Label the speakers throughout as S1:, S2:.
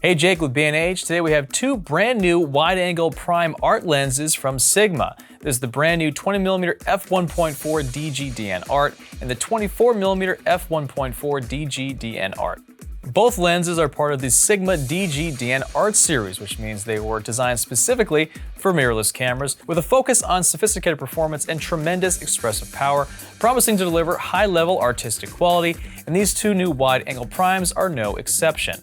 S1: Hey, Jake with B&H. Today we have two brand new wide-angle prime art lenses from Sigma. This is the brand new 20mm f1.4 DG-DN art and the 24mm f1.4 DG-DN art. Both lenses are part of the Sigma DG-DN art series, which means they were designed specifically for mirrorless cameras with a focus on sophisticated performance and tremendous expressive power, promising to deliver high-level artistic quality, and these two new wide-angle primes are no exception.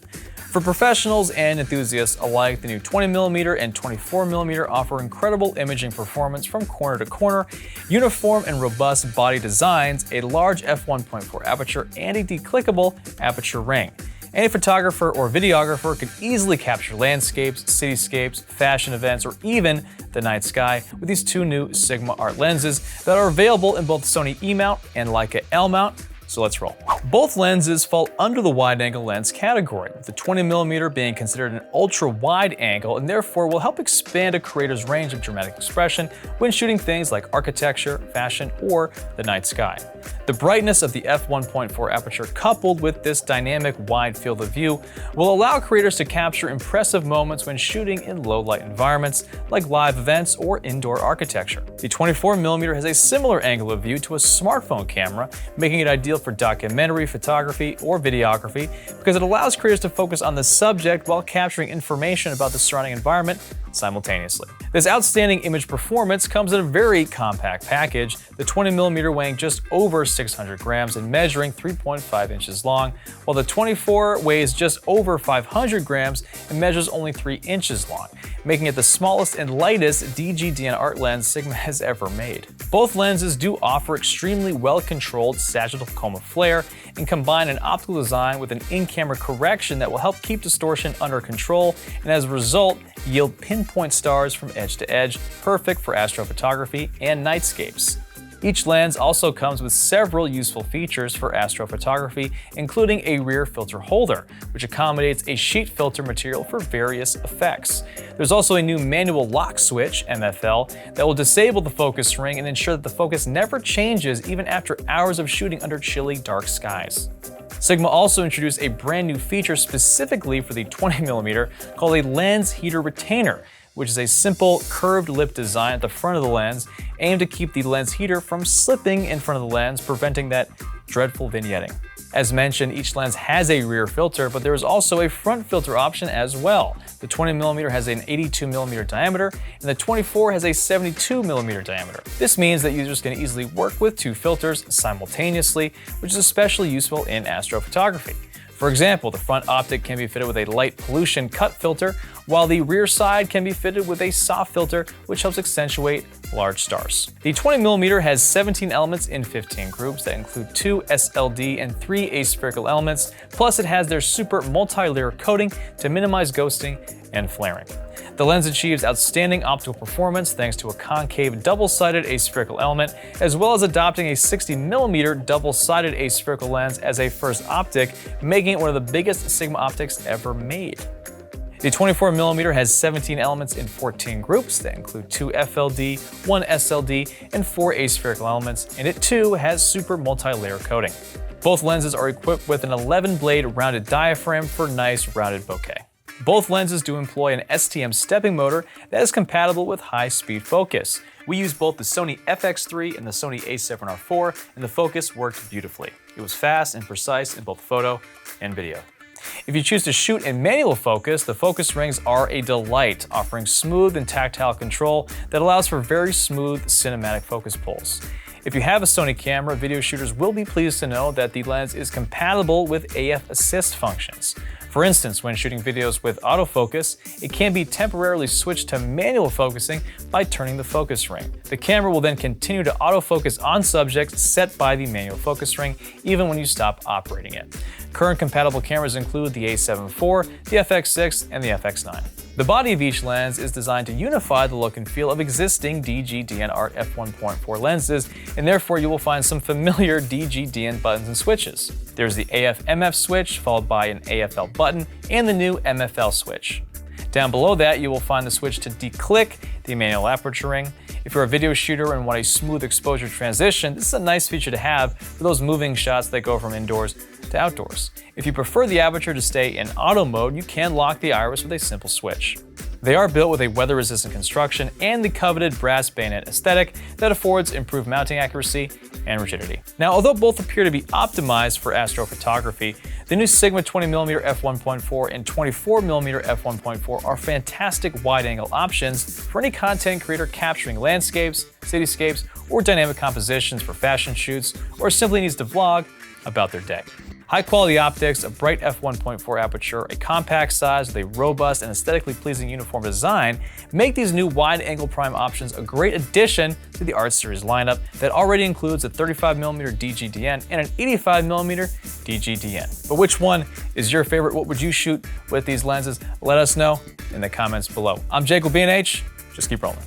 S1: For professionals and enthusiasts alike, the new 20mm and 24mm offer incredible imaging performance from corner to corner, uniform and robust body designs, a large f1.4 aperture, and a declickable aperture ring. Any photographer or videographer can easily capture landscapes, cityscapes, fashion events, or even the night sky with these two new Sigma art lenses that are available in both Sony E mount and Leica L mount. So let's roll. Both lenses fall under the wide-angle lens category, with the 20mm being considered an ultra-wide angle and therefore will help expand a creator's range of dramatic expression when shooting things like architecture, fashion, or the night sky. The brightness of the f1.4 aperture coupled with this dynamic wide field of view will allow creators to capture impressive moments when shooting in low-light environments like live events or indoor architecture. The 24mm has a similar angle of view to a smartphone camera, making it ideal for documentary photography or videography because it allows creators to focus on the subject while capturing information about the surrounding environment simultaneously. This outstanding image performance comes in a very compact package, the 20mm weighing just over 600 grams and measuring 3.5 inches long, while the 24 weighs just over 500 grams and measures only 3 inches long, making it the smallest and lightest DG-DN art lens Sigma has ever made. Both lenses do offer extremely well-controlled sagittal coma flare and combine an optical design with an in-camera correction that will help keep distortion under control and as a result yield pinpoint stars from edge to edge, perfect for astrophotography and nightscapes. Each lens also comes with several useful features for astrophotography, including a rear filter holder, which accommodates a sheet filter material for various effects. There's also a new manual lock switch, MFL, that will disable the focus ring and ensure that the focus never changes even after hours of shooting under chilly, dark skies. Sigma also introduced a brand new feature specifically for the 20mm called a lens heater retainer, which is a simple curved lip design at the front of the lens aimed to keep the lens heater from slipping in front of the lens, preventing that dreadful vignetting. As mentioned, each lens has a rear filter, but there is also a front filter option as well. The 20mm has an 82mm diameter, and the 24 has a 72mm diameter. This means that users can easily work with two filters simultaneously, which is especially useful in astrophotography. For example, the front optic can be fitted with a light pollution cut filter, while the rear side can be fitted with a soft filter, which helps accentuate large stars. The 20mm has 17 elements in 15 groups that include 2 SLD and 3 aspherical elements, plus it has their super multi-layer coating to minimize ghosting and flaring. The lens achieves outstanding optical performance thanks to a concave double-sided aspherical element, as well as adopting a 60mm double-sided aspherical lens as a first optic, making it one of the biggest Sigma optics ever made. The 24mm has 17 elements in 14 groups that include 2 FLD, 1 SLD, and 4 aspherical elements, and it too has super multi-layer coating. Both lenses are equipped with an 11-blade rounded diaphragm for nice rounded bokeh. Both lenses do employ an STM stepping motor that is compatible with high-speed focus. We used both the Sony FX3 and the Sony A7R4, and the focus worked beautifully. It was fast and precise in both photo and video. If you choose to shoot in manual focus, the focus rings are a delight, offering smooth and tactile control that allows for very smooth cinematic focus pulls. If you have a Sony camera, video shooters will be pleased to know that the lens is compatible with AF assist functions. For instance, when shooting videos with autofocus, it can be temporarily switched to manual focusing by turning the focus ring. The camera will then continue to autofocus on subjects set by the manual focus ring, even when you stop operating it. Current compatible cameras include the A7 IV, the FX6, and the FX9. The body of each lens is designed to unify the look and feel of existing DG-DN art f1.4 lenses, and therefore you will find some familiar DG-DN buttons and switches. There's the AF-MF switch, followed by an AFL button, and the new MFL switch. Down below that, you will find the switch to declick the manual aperture ring. If you're a video shooter and want a smooth exposure transition, this is a nice feature to have for those moving shots that go from indoors to to outdoors. If you prefer the aperture to stay in auto mode, you can lock the iris with a simple switch. They are built with a weather-resistant construction and the coveted brass bayonet aesthetic that affords improved mounting accuracy and rigidity. Now, although both appear to be optimized for astrophotography, the new Sigma 20mm f1.4 and 24mm f1.4 are fantastic wide-angle options for any content creator capturing landscapes, cityscapes, or dynamic compositions for fashion shoots, or simply needs to vlog about their day. High-quality optics, a bright f1.4 aperture, a compact size with a robust and aesthetically pleasing uniform design make these new wide-angle prime options a great addition to the Art Series lineup that already includes a 35mm DGDN and an 85mm DGDN. But which one is your favorite? What would you shoot with these lenses? Let us know in the comments below. I'm Jake with B&H. Just keep rolling.